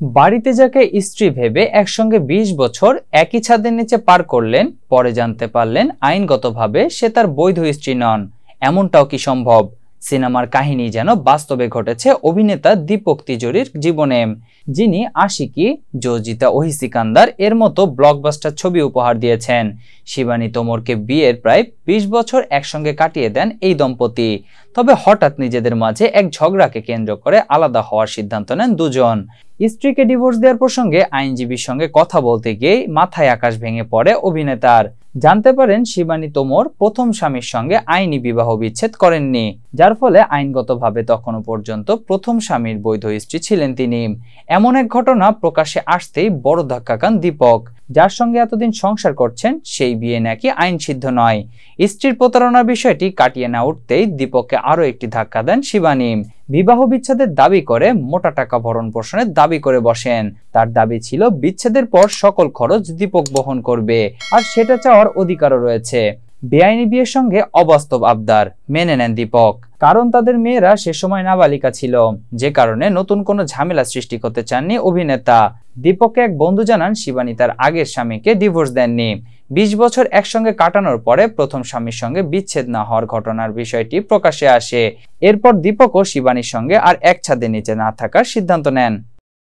বাড়িতে যাকে স্ত্রী ভেবে একসঙ্গে 20 বছর একই ছাদের নিচে পার করলেন, পরে জানতে পারলেন আইনগতভাবে সে তার বৈধ স্ত্রী নন। এমনটাও কি সম্ভব? সিনেমার কাহিনী যেন বাস্তবে ঘটেছে অভিনেতা দীপক তিজোরির জীবনে, যিনি আশিকি, জর্জিতা ওহি সিকান্দার এর মতো ব্লকবাস্টার ছবি উপহার দিয়েছেন। শিবানী তোমরকে বিয়ের প্রায় 20 বছর একসঙ্গে কাটিয়ে দেন এই দম্পতি। তবে হঠাৎ নিজেদের মাঝে এক ঝগড়াকে কেন্দ্র করে আলাদা হওয়ার সিদ্ধান্ত নেন দুজন। স্ত্রীকে ডিভোর্স দেওয়ার প্রসঙ্গে আইনজীবীর সঙ্গে কথা বলতে গিয়ে মাথায় আকাশ ভেঙে পড়ে অভিনেতার। জানতে পারেন শিবানী তোমর প্রথম স্বামীর সঙ্গে আইনি বিবাহ বিচ্ছেদ করেননি, যার ফলে আইনগতভাবে তখনও পর্যন্ত প্রথম স্বামীর বৈধ স্ত্রী ছিলেন তিনি। এমন এক ঘটনা প্রকাশ্যে আসতেই বড় ধাক্কা খান দীপক। যার সঙ্গে এতদিন সংসার করছেন সেই বিয়ে নাকি আইনসিদ্ধ নয়। স্ত্রীর প্রতারণার বিষয়টি কাটিয়ে না উঠতেই দীপককে আরো একটি ধাক্কা দেন শিবানী। বিবাহ বিচ্ছেদের দাবি করে মোটা টাকা ভরণ পোষণের দাবি করে বসেন। তার দাবি ছিল বিচ্ছেদের পর সকল খরচ দীপক বহন করবে, আর সেটা চাওয়ার অধিকারও রয়েছে। বেআইনি বিয়ের সঙ্গে অবাস্তব আবদার মেনে নেন দীপক, কারণ তাদের মেয়েরা সে সময় নাবালিকা ছিল, যে কারণে নতুন কোনো ঝামেলা সৃষ্টি করতে চাননি অভিনেতা। দীপককে এক বন্ধু জানান শিবানী তার আগের স্বামীকে ডিভোর্স দেননি। 20 বছর একসঙ্গে কাটানোর পরে প্রথম স্বামীর সঙ্গে বিচ্ছেদ না হওয়ার ঘটনার বিষয়টি প্রকাশ্যে আসে। এরপর দীপকও শিবানীর সঙ্গে আর এক ছাদের নিচে না থাকার সিদ্ধান্ত নেন।